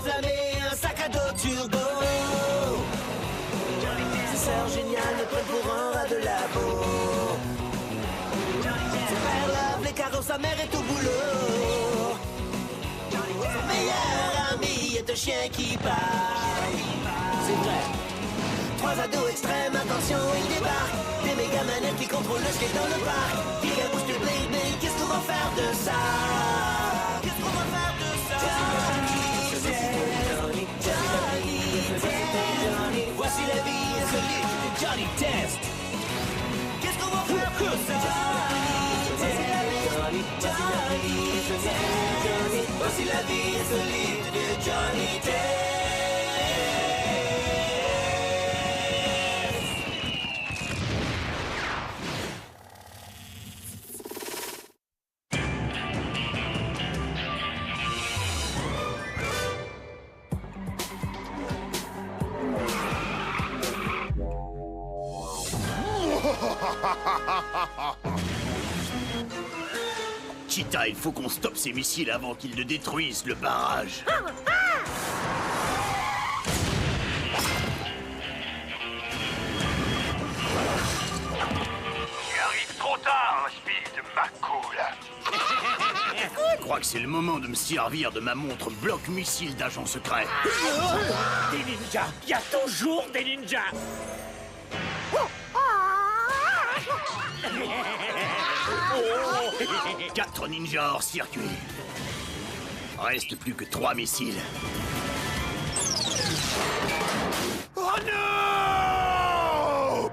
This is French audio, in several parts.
enflammé, un sac à dos turbo. Ses sœurs géniales ne prennent pour un rat de labo. Son père lave les carreaux, sa mère est au boulot. Son meilleur ami est un chien qui parle. C'est vrai. Trois ados extrêmes, attention, ils débarquent. Des méga manettes qui contrôlent le skate dans le parc. Qui bouge du blade, mais qu'est-ce qu'on va faire de ça? Qu'est-ce qu'on va faire de ça? Johnny Test. Voici la vie insolite de Johnny Test. Qu'est-ce qu'on va faire de ça? Johnny Test. Voici la vie insolite de Johnny Test. Cheetah, il faut qu'on stoppe ces missiles avant qu'ils ne détruisent le barrage. Tu arrives trop tard, Speed McCool. Je crois que c'est le moment de me servir de ma montre bloc-missile d'agent secret. Des ninjas. Il y a toujours des ninjas. 4 ninjas hors circuit. Reste plus que 3 missiles. Oh non!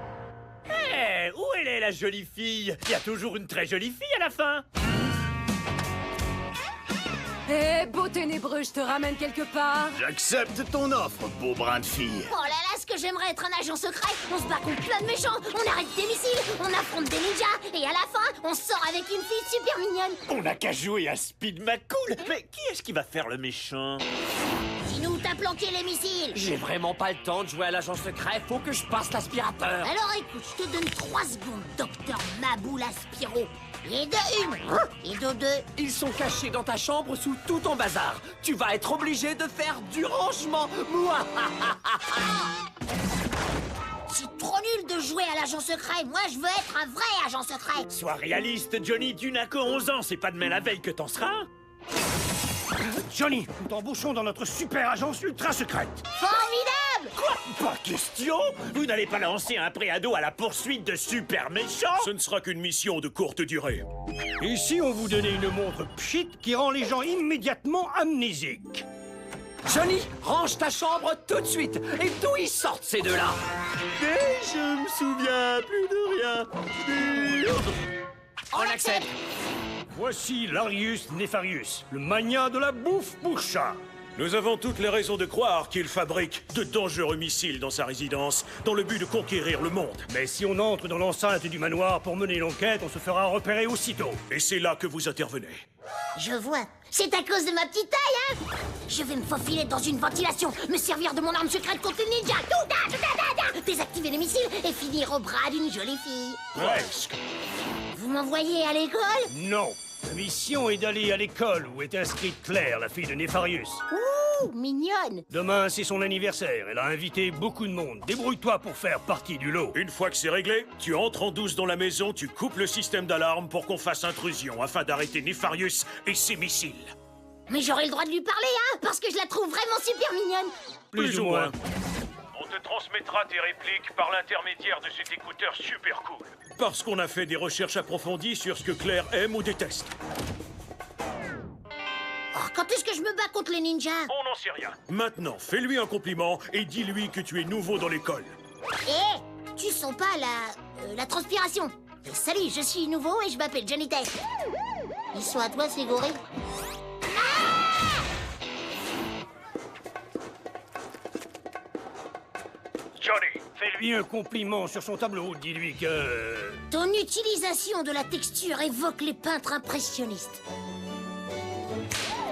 Hé, où elle est la jolie fille? Il y a toujours une très jolie fille à la fin. Hé, beau ténébreux, je te ramène quelque part. J'accepte ton offre, beau brin de fille. Oh là là, ce que j'aimerais être un agent secret. On se bat contre plein de méchants, on arrête des missiles, on affronte des ninjas, et à la fin, on sort avec une fille super mignonne. On n'a qu'à jouer à Speed McCool. Mais qui est-ce qui va faire le méchant? Dis-nous, t'as planqué les missiles. J'ai vraiment pas le temps de jouer à l'agent secret, faut que je passe l'aspirateur. Alors écoute, je te donne 3 secondes, docteur Maboul Aspiro. Et de 1, et de 2. Ils sont cachés dans ta chambre sous tout ton bazar. Tu vas être obligé de faire du rangement. Moi. C'est trop nul de jouer à l'agent secret. Moi, je veux être un vrai agent secret. Sois réaliste, Johnny, tu n'as que 11 ans, c'est pas demain la veille que t'en seras. Johnny, nous t'embauchons dans notre super agence ultra secrète. Formidable! Quoi? Pas question! Vous n'allez pas lancer un préado à la poursuite de super méchants? Ce ne sera qu'une mission de courte durée. Et si on vous donnait une montre pchit qui rend les gens immédiatement amnésiques? Johnny, range ta chambre tout de suite. Et d'où ils sortent ces deux-là? Mais je me souviens plus de rien. On accepte. Voici Larius Nefarius, le mania de la bouffe pour chat. Nous avons toutes les raisons de croire qu'il fabrique de dangereux missiles dans sa résidence, dans le but de conquérir le monde. Mais si on entre dans l'enceinte du manoir pour mener l'enquête, on se fera repérer aussitôt. Et c'est là que vous intervenez. Je vois. C'est à cause de ma petite taille, hein? Je vais me faufiler dans une ventilation, me servir de mon arme secrète contre les ninjas, désactiver les missiles et finir au bras d'une jolie fille. Presque. Vous m'envoyez à l'école? Non. La mission est d'aller à l'école où est inscrite Claire, la fille de Nefarius. Ouh, mignonne. Demain, c'est son anniversaire. Elle a invité beaucoup de monde. Débrouille-toi pour faire partie du lot. Une fois que c'est réglé, tu entres en douce dans la maison, tu coupes le système d'alarme pour qu'on fasse intrusion afin d'arrêter Nefarius et ses missiles. Mais j'aurai le droit de lui parler, hein? Parce que je la trouve vraiment super mignonne. Plus ou moins. On te transmettra tes répliques par l'intermédiaire de cet écouteur super cool. Parce qu'on a fait des recherches approfondies sur ce que Claire aime ou déteste. Oh, quand est-ce que je me bats contre les ninjas? On n'en sait rien. Maintenant, fais-lui un compliment et dis-lui que tu es nouveau dans l'école. Hé, tu sens pas la transpiration? Salut, je suis nouveau et je m'appelle Johnny Test. Ils sont à toi, ces gorilles. Johnny, Fais-lui un compliment sur son tableau. Dis-lui que... Ton utilisation de la texture évoque les peintres impressionnistes.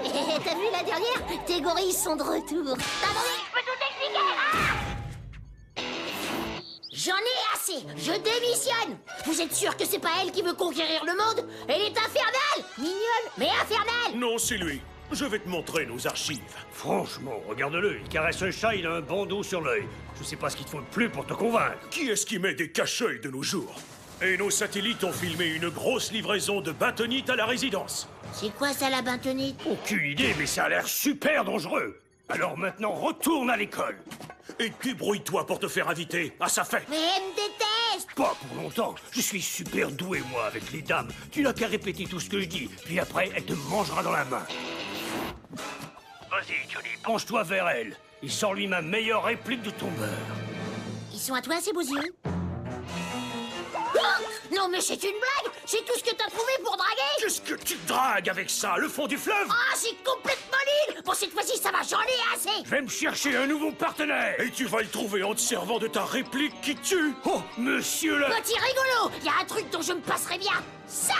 T'as vu la dernière? Tes gorilles sont de retour. T'as envie? Je peux tout expliquer. J'en ai assez. Je démissionne. Vous êtes sûr que c'est pas elle qui veut conquérir le monde? Elle est infernale. Mignonne, mais infernale. Non, c'est lui. Je vais te montrer nos archives. Franchement, regarde-le, il caresse un chat, il a un bandeau sur l'œil. Je sais pas ce qu'il te faut de plus pour te convaincre. Qui est-ce qui met des cache-œils de nos jours? Et nos satellites ont filmé une grosse livraison de bentonite à la résidence. C'est quoi ça, la bentonite? Aucune idée, mais ça a l'air super dangereux. Alors maintenant, retourne à l'école. Et débrouille-toi pour te faire inviter. Ah, ça fait. Mais elle me déteste! Pas pour longtemps. Je suis super doué, moi, avec les dames. Tu n'as qu'à répéter tout ce que je dis, puis après, elle te mangera dans la main. Vas-y, Johnny, penche-toi vers elle. Et sors-lui ma meilleure réplique de ton beurre. Ils sont à toi, ces beaux yeux? Oh, non, mais c'est une blague! C'est tout ce que t'as trouvé pour draguer? Qu'est-ce que tu dragues avec ça? Le fond du fleuve? Ah, c'est complètement nul! Bon, cette fois-ci, ça va, j'en ai assez! Je vais me chercher un nouveau partenaire. Et tu vas le trouver en te servant de ta réplique qui tue. Oh, monsieur le... Petit rigolo! Y a un truc dont je me passerai bien! Ça!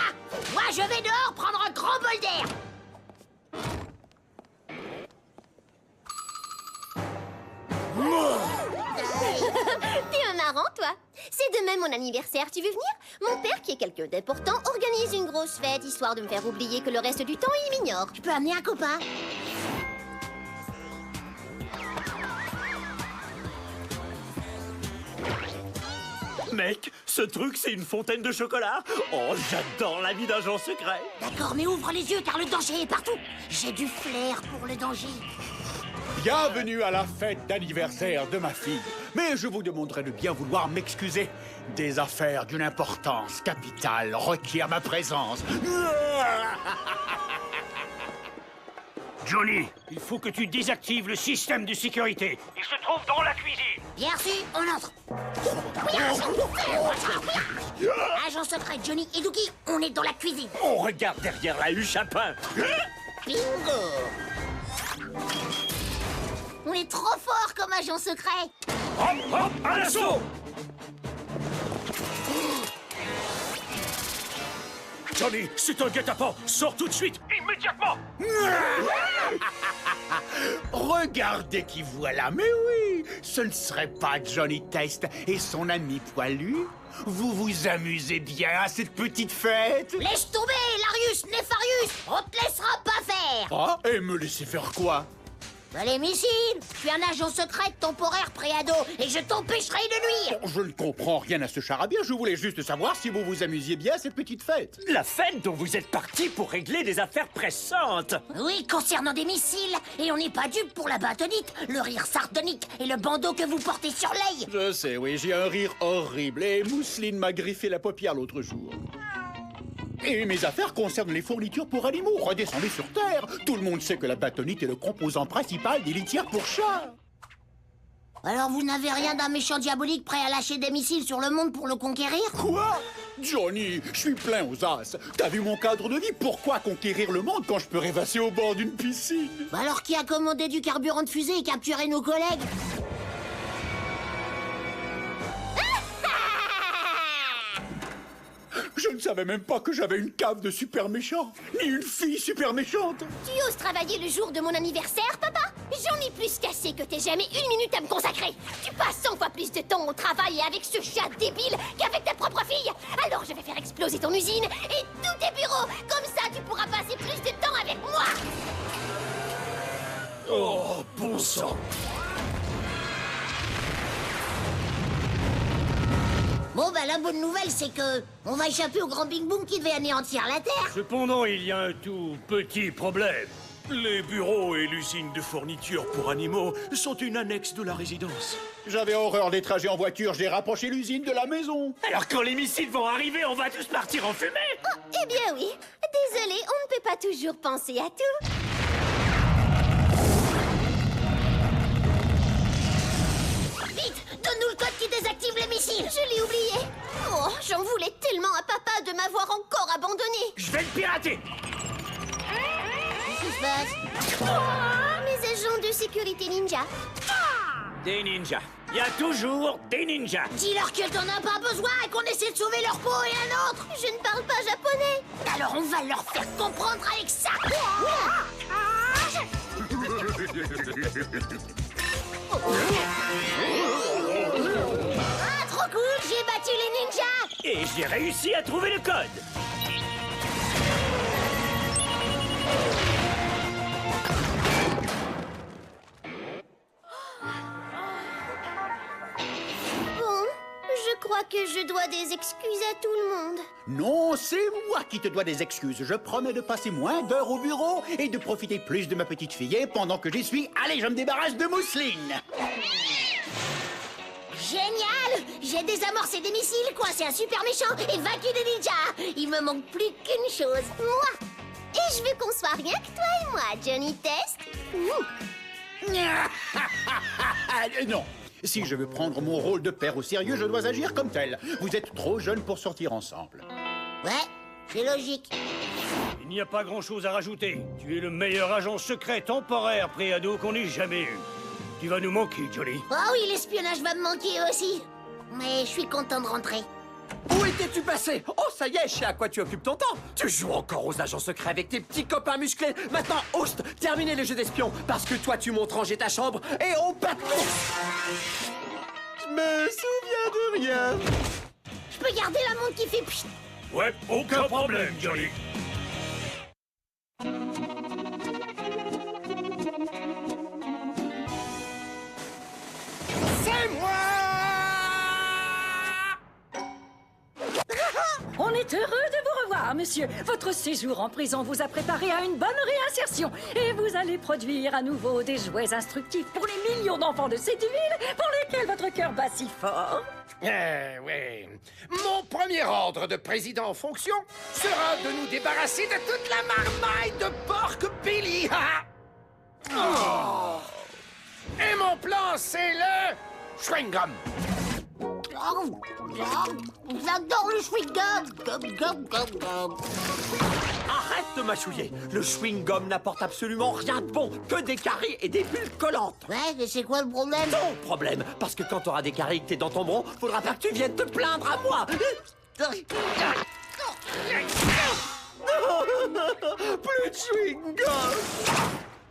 Moi, je vais dehors prendre un grand bol d'air! T'es un marrant, toi. C'est demain mon anniversaire, tu veux venir? Mon père, qui est quelqu'un d'important, organise une grosse fête, histoire de me faire oublier que le reste du temps, il m'ignore. Je peux amener un copain? Mec, ce truc, c'est une fontaine de chocolat. Oh, j'adore la vie d'agent secret. D'accord, mais ouvre les yeux, car le danger est partout. J'ai du flair pour le danger. Bienvenue à la fête d'anniversaire de ma fille. Mais je vous demanderai de bien vouloir m'excuser. Des affaires d'une importance capitale requièrent ma présence. Johnny, il faut que tu désactives le système de sécurité. Il se trouve dans la cuisine. Bien reçu, on entre. Agent secret, Johnny et Dookie, on est dans la cuisine. On regarde derrière la huche à pain. Bingo! On est trop fort comme agent secret. Hop, hop, à l'assaut! Johnny, c'est un guet-apens. Sors tout de suite, immédiatement. Regardez qui voilà, mais oui, ce ne serait pas Johnny Test et son ami poilu. Vous vous amusez bien à cette petite fête? Laisse tomber, Larius, Nefarius. On te laissera pas faire. Ah, et me laisser faire quoi? Les missiles. Je suis un agent secret temporaire préado et je t'empêcherai de nuire. Je ne comprends rien à ce charabia. Je voulais juste savoir si vous vous amusiez bien à cette petite fête. La fête dont vous êtes parti pour régler des affaires pressantes. Oui, concernant des missiles. Et on n'est pas dupe pour la bentonite, le rire sardonique et le bandeau que vous portez sur l'œil. Je sais, oui, j'ai un rire horrible et Mousseline m'a griffé la paupière l'autre jour. Et mes affaires concernent les fournitures pour animaux. Redescendez sur Terre. Tout le monde sait que la bentonite est le composant principal des litières pour chats. Alors vous n'avez rien d'un méchant diabolique prêt à lâcher des missiles sur le monde pour le conquérir? Quoi? Johnny, je suis plein aux as. T'as vu mon cadre de vie? Pourquoi conquérir le monde quand je peux rêvasser au bord d'une piscine? Bah alors qui a commandé du carburant de fusée et capturé nos collègues? Je ne savais même pas que j'avais une cave de super méchants, ni une fille super méchante. Tu oses travailler le jour de mon anniversaire, papa? J'en ai plus qu'assez que t'aies jamais une minute à me consacrer. Tu passes 100 fois plus de temps au travail et avec ce chat débile qu'avec ta propre fille. Alors je vais faire exploser ton usine et tous tes bureaux. Comme ça, tu pourras passer plus de temps avec moi. Oh, bon sang. Bon, bah la bonne nouvelle, c'est que on va échapper au grand Big Boom qui devait anéantir la Terre. Cependant, il y a un tout petit problème. Les bureaux et l'usine de fourniture pour animaux sont une annexe de la résidence. J'avais horreur des trajets en voiture, j'ai rapproché l'usine de la maison. Alors quand les missiles vont arriver, on va tous partir en fumée. Oh, eh bien oui. Désolé, on ne peut pas toujours penser à tout. Vite, donne-nous le code qui désactive les missiles. Je l'ai oublié. Oh, j'en voulais tellement à papa de m'avoir encore abandonné. Je vais le pirater. Qu'est-ce qui se passe? Mes agents de sécurité ninja. Des ninjas. Il y a toujours des ninjas. Dis-leur que t'en as pas besoin et qu'on essaie de sauver leur peau et un autre. Je ne parle pas japonais. Alors on va leur faire comprendre avec ça. Ah, trop cool, j'ai battu les ninjas. Et j'ai réussi à trouver le code. dois des excuses à tout le monde. Non, c'est moi qui te dois des excuses. Je promets de passer moins d'heures au bureau et de profiter plus de ma petite fillette pendant que j'y suis. Allez, je me débarrasse de Mousseline. Génial! J'ai désamorcé des missiles, coincé un super méchant et vaincu des ninjas. Il me manque plus qu'une chose. Moi. Et je veux qu'on soit rien que toi et moi, Johnny Test. Non. Si je veux prendre mon rôle de père au sérieux, je dois agir comme tel. Vous êtes trop jeunes pour sortir ensemble. Ouais, c'est logique. Il n'y a pas grand-chose à rajouter. Tu es le meilleur agent secret temporaire pré-ado qu'on ait jamais eu. Tu vas nous manquer, Johnny. Oh oui, l'espionnage va me manquer aussi. Mais je suis content de rentrer. Où étais-tu passé? Oh, ça y est, je sais à quoi tu occupes ton temps. Tu joues encore aux agents secrets avec tes petits copains musclés. Maintenant, Oust, terminez les jeux d'espion, parce que toi, tu montes ranger ta chambre et on bat tous. Je me souviens de rien. Je peux garder la montre qui fait pchit. Ouais, aucun problème, Johnny. C'est moi! On est heureux de vous revoir, monsieur. Votre séjour en prison vous a préparé à une bonne réinsertion. Et vous allez produire à nouveau des jouets instructifs pour les millions d'enfants de cette ville pour lesquels votre cœur bat si fort. Oui. Mon premier ordre de président en fonction sera de nous débarrasser de toute la marmaille de porc Billy. Oh. Et mon plan, c'est le chewing-gum. J'adore le chewing-gum. Arrête de mâchouiller. Le chewing-gum n'apporte absolument rien de bon, que des caries et des bulles collantes. Ouais, mais c'est quoi le problème? Ton problème, parce que quand t'auras des caries et que t'es dans ton bron, faudra pas que tu viennes te plaindre à moi. Plus de chewing-gum.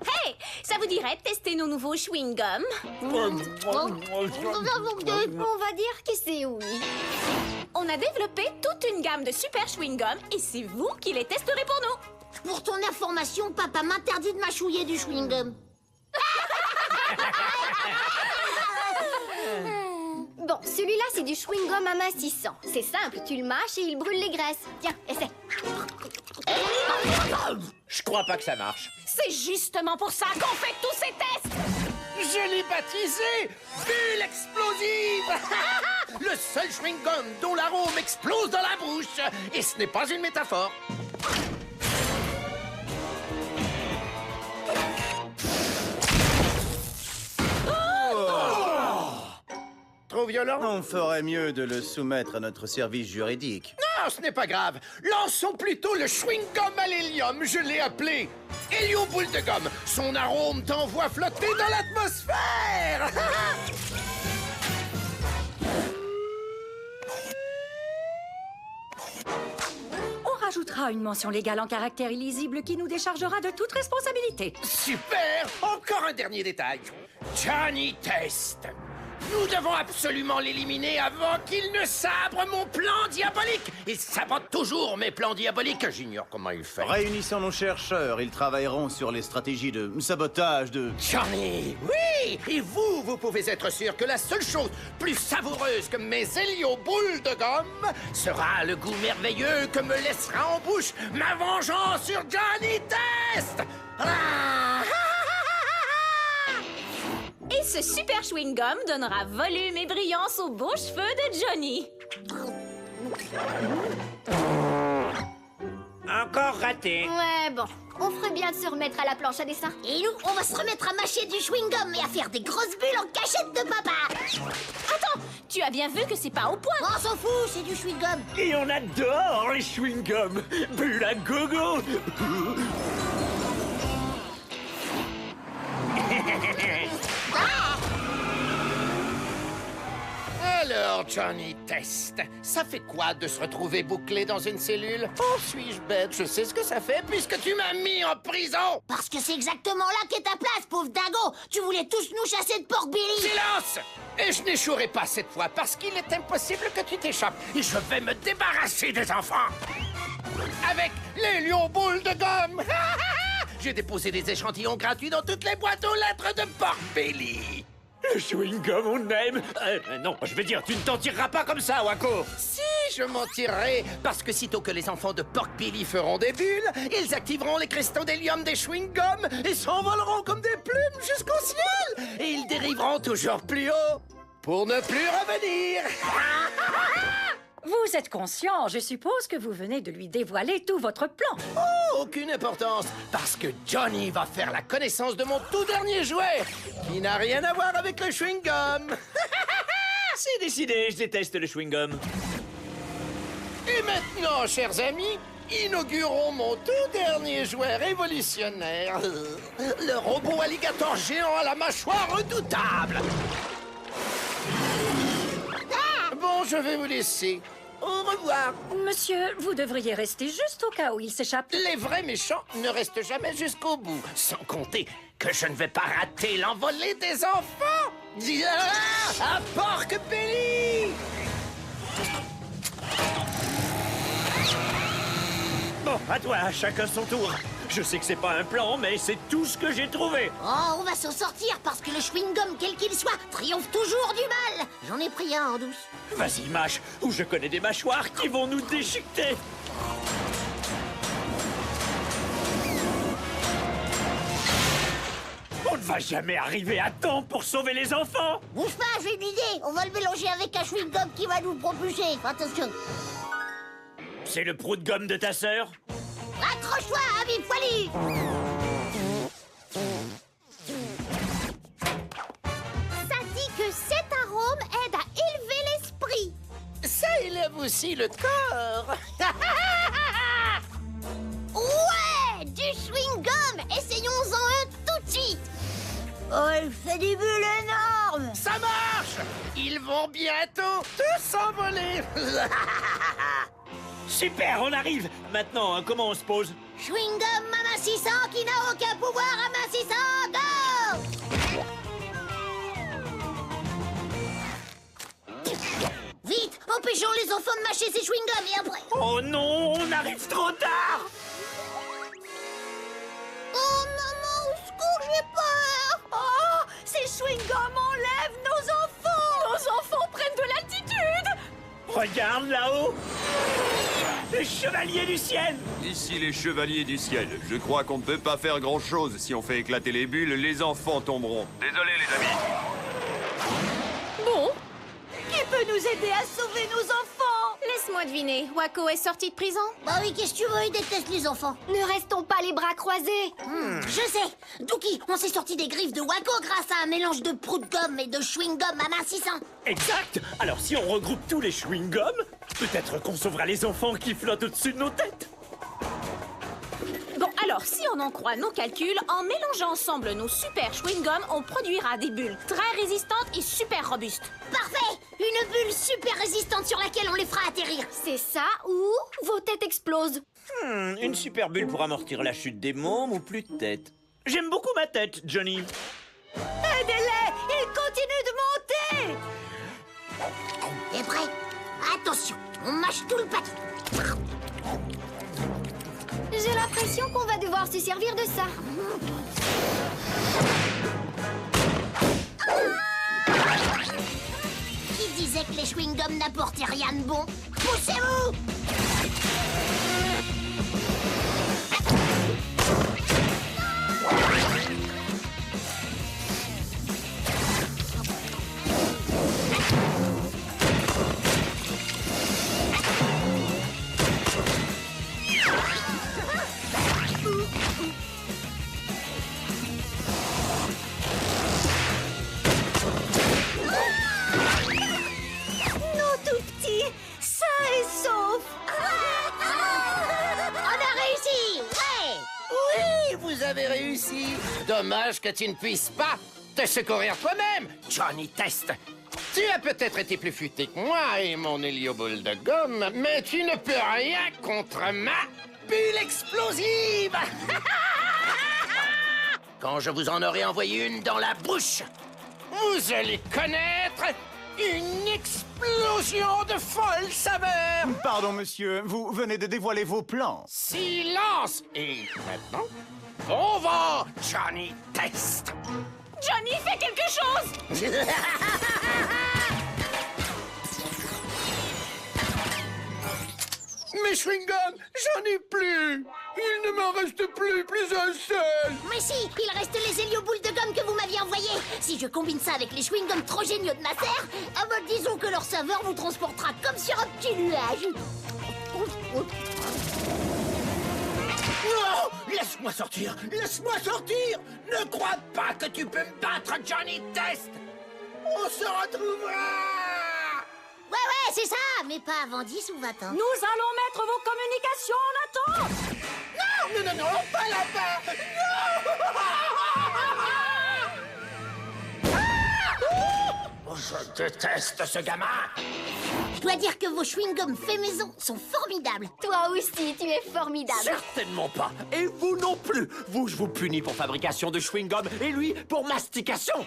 Hey, ça vous dirait de tester nos nouveaux chewing-gums? On va dire que c'est oui. On a développé toute une gamme de super chewing-gums et c'est vous qui les testerez pour nous. Pour ton information, papa m'interdit de mâchouiller du chewing-gum. Bon, celui-là, c'est du chewing-gum amincissant. C'est simple, tu le mâches et il brûle les graisses. Tiens, essaie. Je crois pas que ça marche. C'est justement pour ça qu'on fait tous ces tests. Je l'ai baptisé Bulle explosive. Le seul chewing-gum dont l'arôme explose dans la bouche. Et ce n'est pas une métaphore. Trop violent? On ferait mieux de le soumettre à notre service juridique. Non, ce n'est pas grave. Lançons plutôt le chewing-gum à l'hélium. Je l'ai appelé Hélio Boule de Gomme. Son arôme t'envoie flotter dans l'atmosphère. On rajoutera une mention légale en caractère illisible qui nous déchargera de toute responsabilité. Super! Encore un dernier détail. Johnny Test. Nous devons absolument l'éliminer avant qu'il ne sabre mon plan diabolique. Il sabote toujours mes plans diaboliques. J'ignore comment il fait. Réunissons nos chercheurs, ils travailleront sur les stratégies de sabotage de... Johnny, oui! Et vous pouvez être sûr que la seule chose plus savoureuse que mes hélioboules de gomme sera le goût merveilleux que me laissera en bouche ma vengeance sur Johnny Test! Ah! Et ce super chewing-gum donnera volume et brillance aux beaux cheveux de Johnny. Encore raté. Ouais, bon. On ferait bien de se remettre à la planche à dessin. Et nous, on va se remettre à mâcher du chewing-gum et à faire des grosses bulles en cachette de papa. Attends, tu as bien vu que c'est pas au point. On s'en fout, c'est du chewing-gum. Et on adore les chewing-gums. Bulle à gogo. Alors, Johnny Test, ça fait quoi de se retrouver bouclé dans une cellule? Oh, suis-je bête? Je sais ce que ça fait puisque tu m'as mis en prison! Parce que c'est exactement là qu'est ta place, pauvre dingo. Tu voulais tous nous chasser de porc Billy. Silence! Et je n'échouerai pas cette fois parce qu'il est impossible que tu t'échappes. Et je vais me débarrasser des enfants! Avec les lions-boules de gomme! J'ai déposé des échantillons gratuits dans toutes les boîtes aux lettres de porc Billy. Le chewing-gum, on aime. Non, je veux dire, tu ne t'en tireras pas comme ça, Wako. Si, je m'en tirerai, parce que sitôt que les enfants de Pork Billy feront des bulles, ils activeront les cristaux d'hélium des chewing-gums et s'envoleront comme des plumes jusqu'au ciel. Et ils dériveront toujours plus haut pour ne plus revenir. Vous êtes conscient, je suppose que vous venez de lui dévoiler tout votre plan. Oh, aucune importance, parce que Johnny va faire la connaissance de mon tout dernier jouet, qui n'a rien à voir avec le chewing-gum. C'est décidé, je déteste le chewing-gum. Et maintenant, chers amis, inaugurons mon tout dernier jouet révolutionnaire, le robot alligator géant à la mâchoire redoutable. Bon, je vais vous laisser. Au revoir. Monsieur, vous devriez rester juste au cas où il s'échappe. Les vrais méchants ne restent jamais jusqu'au bout. Sans compter que je ne vais pas rater l'envolée des enfants. À Pork Billy! Bon, à toi, chacun son tour. Je sais que c'est pas un plan, mais c'est tout ce que j'ai trouvé. Oh, on va s'en sortir parce que le chewing-gum, quel qu'il soit, triomphe toujours du mal. J'en ai pris un en douce. Vas-y, mâche, ou je connais des mâchoires qui vont nous déchiqueter. On ne va jamais arriver à temps pour sauver les enfants. Bouge pas, j'ai une idée. On va le mélanger avec un chewing-gum qui va nous propulser. Attention. C'est le prout de gomme de ta sœur? Accroche-toi, ami poilu. Ça dit que cet arôme aide à élever l'esprit. Ça élève aussi le corps. Ouais, du chewing-gum. Essayons-en un tout de suite. Oh, il fait des bulles énormes. Ça marche. Ils vont bientôt tous s'envoler. Super, on arrive. Maintenant, comment on se pose? Chewing-gum amincissant qui n'a aucun pouvoir amincissant. Go! Vite, empêchons les enfants de mâcher ces chewing-gums et après... Oh non, on arrive trop tard. Oh maman, au secours, j'ai peur. Oh, ces chewing-gums enlèvent nos enfants. Nos enfants prennent de l'altitude. Regarde là-haut. Les chevaliers du ciel. Ici les chevaliers du ciel. Je crois qu'on ne peut pas faire grand-chose. Si on fait éclater les bulles, les enfants tomberont. Désolé les amis. Bon, qui peut nous aider à sauver nos enfants? Laisse-moi deviner, Wako est sorti de prison? Bah oui, qu'est-ce que tu veux, ils détestent les enfants. Ne restons pas les bras croisés. Je sais. Dookie, on s'est sorti des griffes de Wako grâce à un mélange de prout-gomme et de chewing-gum amincissant. Exact. Alors si on regroupe tous les chewing-gums, peut-être qu'on sauvera les enfants qui flottent au-dessus de nos têtes. Bon, alors, si on en croit nos calculs, en mélangeant ensemble nos super chewing-gums, on produira des bulles très résistantes et super robustes. Parfait! Une bulle super résistante sur laquelle on les fera atterrir. C'est ça ou vos têtes explosent. Une super bulle pour amortir la chute des mômes ou plus de tête. J'aime beaucoup ma tête, Johnny. Aidez-les! Ils continuent de monter! T'es prêt? Attention, on mâche tout le paquet. J'ai l'impression qu'on va devoir se servir de ça. Qui disait que les chewing-gums n'apportaient rien de bon? Poussez-vous! Vous avez réussi. Dommage que tu ne puisses pas te secourir toi-même, Johnny Test. Tu as peut-être été plus futé que moi et mon hélioboule de gomme, mais tu ne peux rien contre ma bulle explosive. Quand je vous en aurai envoyé une dans la bouche, vous allez connaître une explosion de folle saveur. Pardon, monsieur, vous venez de dévoiler vos plans. Silence. Et maintenant, bon vent, Johnny Test. Johnny, fais quelque chose! Mes chewing-gums, j'en ai plus. Il ne m'en reste plus un seul. Mais si, il reste les hélioboules de gomme que vous m'aviez envoyées. Si je combine ça avec les chewing-gums trop géniaux de ma sœur, ah bah disons que leur saveur vous transportera comme sur un petit nuage. Non! Laisse-moi sortir! Laisse-moi sortir! Ne crois pas que tu peux me battre, Johnny Test! On se retrouvera! Ouais, c'est ça, mais pas avant 10 ou 20 ans. Nous allons mettre vos communications en attente. Non, pas là-bas! Non! Je déteste ce gamin! Je dois dire que vos chewing-gums faits maison sont formidables. Toi aussi, tu es formidable. Certainement pas. Et vous non plus. Vous, je vous punis pour fabrication de chewing-gum et lui pour mastication.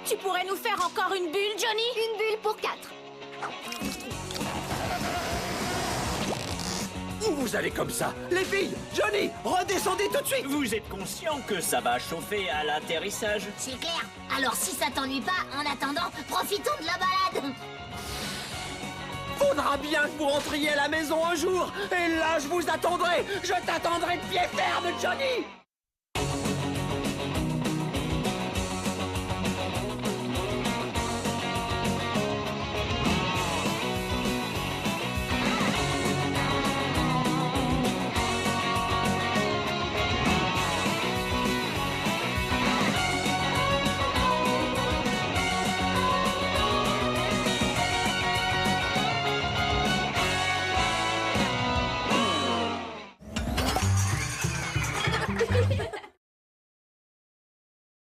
Tu pourrais nous faire encore une bulle, Johnny? Une bulle pour 4. Où vous allez comme ça? Les filles, Johnny, redescendez tout de suite. Vous êtes conscient que ça va chauffer à l'atterrissage? C'est clair. Alors si ça t'ennuie pas, en attendant, profitons de la balade. Faudra bien que vous rentriez à la maison un jour. Et là, je vous attendrai. Je t'attendrai de pied ferme, Johnny.